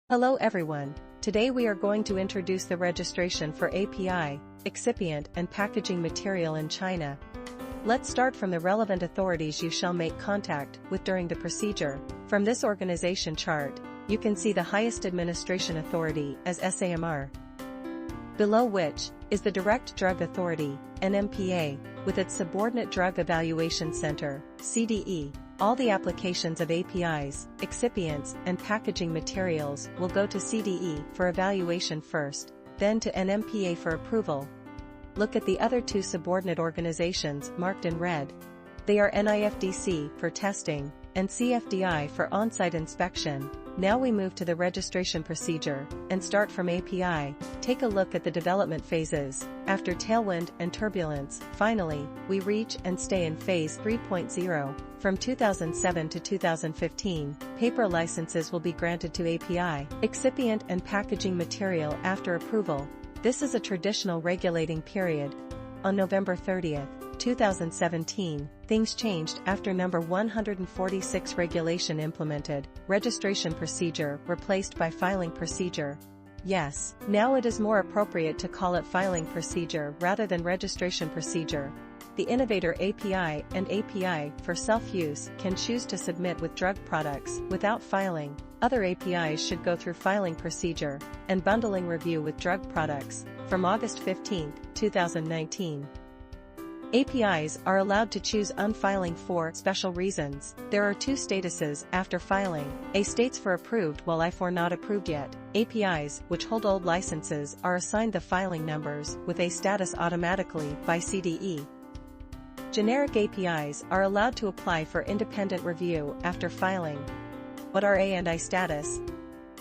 Hello everyone, today we are going to introduce the registration for API, excipient and packaging material in China. Let's start from the relevant authorities you shall make contact with during the procedure. From this organization chart, you can see the highest administration authority as SAMR. Below which is the Direct Drug Authority, NMPA, with its Subordinate Drug Evaluation Center, CDE. All the applications of APIs, excipients, and packaging materials will go to CDE for evaluation first, then to NMPA for approval. Look at the other two subordinate organizations marked in red. They are NIFDC for testing, and CFDI for on-site inspection. Now we move to the registration procedure, and start from API. Take a look at the development phases. After tailwind and turbulence, finally, we reach and stay in phase 3.0. From 2007 to 2015, paper licenses will be granted to API, excipient and packaging material after approval. This is a traditional regulating period. On November 30th, 2017, things changed after number 146 regulation implemented, registration procedure replaced by filing procedure. Yes, now it is more appropriate to call it filing procedure rather than registration procedure. The innovator API and API for self-use can choose to submit with drug products without filing. Other APIs should go through filing procedure and bundling review with drug products from August 15, 2019. APIs are allowed to choose unfiling for special reasons. There are two statuses after filing. A states for approved while I for not approved yet. APIs, which hold old licenses, are assigned the filing numbers with A status automatically by CDE. Generic APIs are allowed to apply for independent review after filing. What are A and I status?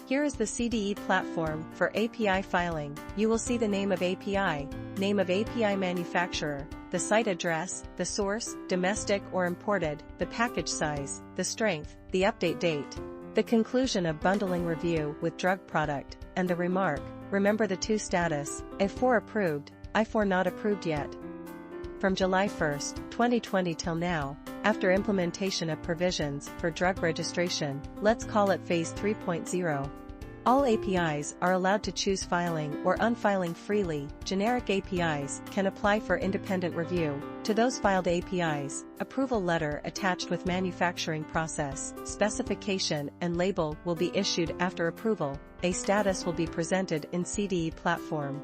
Here is the CDE platform for API filing. You will see the name of API manufacturer, the site address, the source, domestic or imported, the package size, the strength, the update date, the conclusion of bundling review with drug product, and the remark. Remember the two status, A for approved, I for not approved yet. From July 1, 2020 till now, after implementation of provisions for drug registration, let's call it phase 3.0. All APIs are allowed to choose filing or unfiling freely. Generic APIs can apply for independent review. To those filed APIs, approval letter attached with manufacturing process, specification and label will be issued after approval. A status will be presented in CDE platform.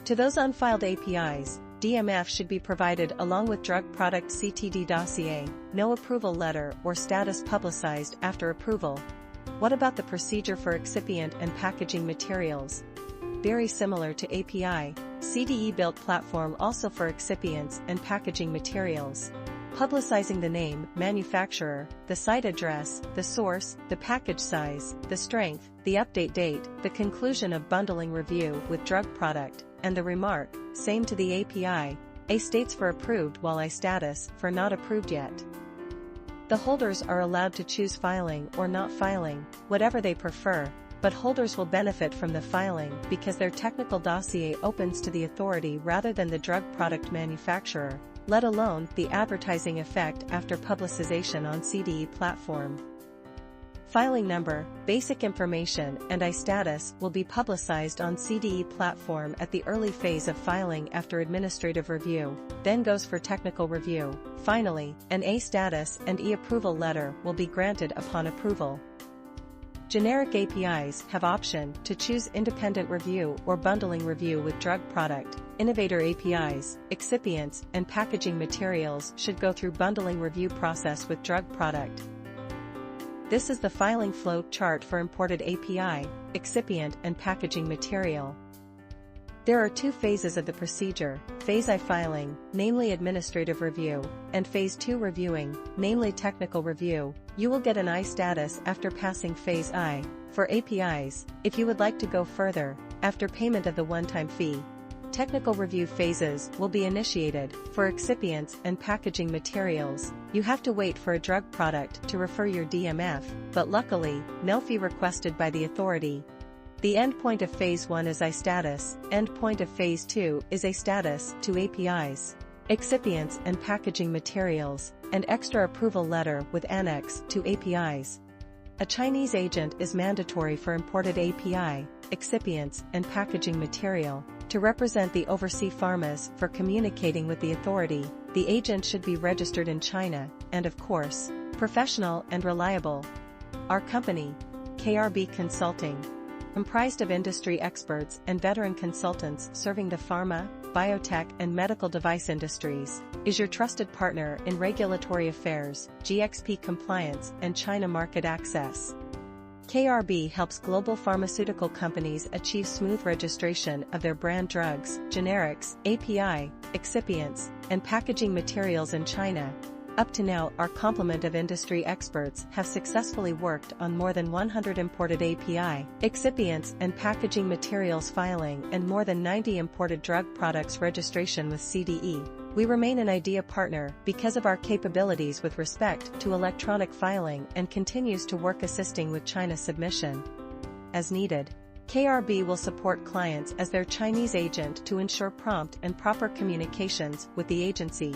To those unfiled APIs, DMF should be provided along with drug product CTD dossier, no approval letter or status publicized after approval. What about the procedure for excipient and packaging materials? Very similar to API, CDE built platform also for excipients and packaging materials. Publicizing the name, manufacturer, the site address, the source, the package size, the strength, the update date, the conclusion of bundling review with drug product, and the remark, same to the API, A states for approved while I status for not approved yet. The holders are allowed to choose filing or not filing, whatever they prefer, but holders will benefit from the filing because their technical dossier opens to the authority rather than the drug product manufacturer, let alone the advertising effect after publicization on CDE platform. Filing number, basic information and I status will be publicized on CDE platform at the early phase of filing after administrative review, then goes for technical review. Finally, an A status and E approval letter will be granted upon approval. Generic APIs have option to choose independent review or bundling review with drug product. Innovator APIs, excipients, and packaging materials should go through bundling review process with drug product. This is the filing flow chart for imported API, excipient and packaging material. There are two phases of the procedure, phase I filing, namely administrative review, and phase 2 reviewing, namely technical review. You will get an I status after passing phase I. For APIs, if you would like to go further, after payment of the one-time fee, technical review phases will be initiated. For excipients and packaging materials, you have to wait for a drug product to refer your DMF, but luckily, no fee requested by the authority. The endpoint of phase 1 is I status, endpoint of phase 2 is A status to APIs, excipients and packaging materials, and extra approval letter with annex to APIs. A Chinese agent is mandatory for imported API, excipients, and packaging material. To represent the overseas pharmas for communicating with the authority, the agent should be registered in China, and of course, professional and reliable. Our company, KRB Consulting, comprised of industry experts and veteran consultants serving the pharma, biotech and medical device industries, is your trusted partner in regulatory affairs, GXP compliance and China market access. KRB helps global pharmaceutical companies achieve smooth registration of their brand drugs, generics, API, excipients, and packaging materials in China. Up to now, our complement of industry experts have successfully worked on more than 100 imported API, excipients and packaging materials filing and more than 90 imported drug products registration with CDE. We remain an IDEA partner because of our capabilities with respect to electronic filing and continues to work assisting with China submission. As needed, KRB will support clients as their Chinese agent to ensure prompt and proper communications with the agency.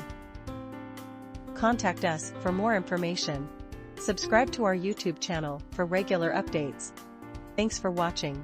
Contact us for more information. Subscribe to our YouTube channel for regular updates. Thanks for watching.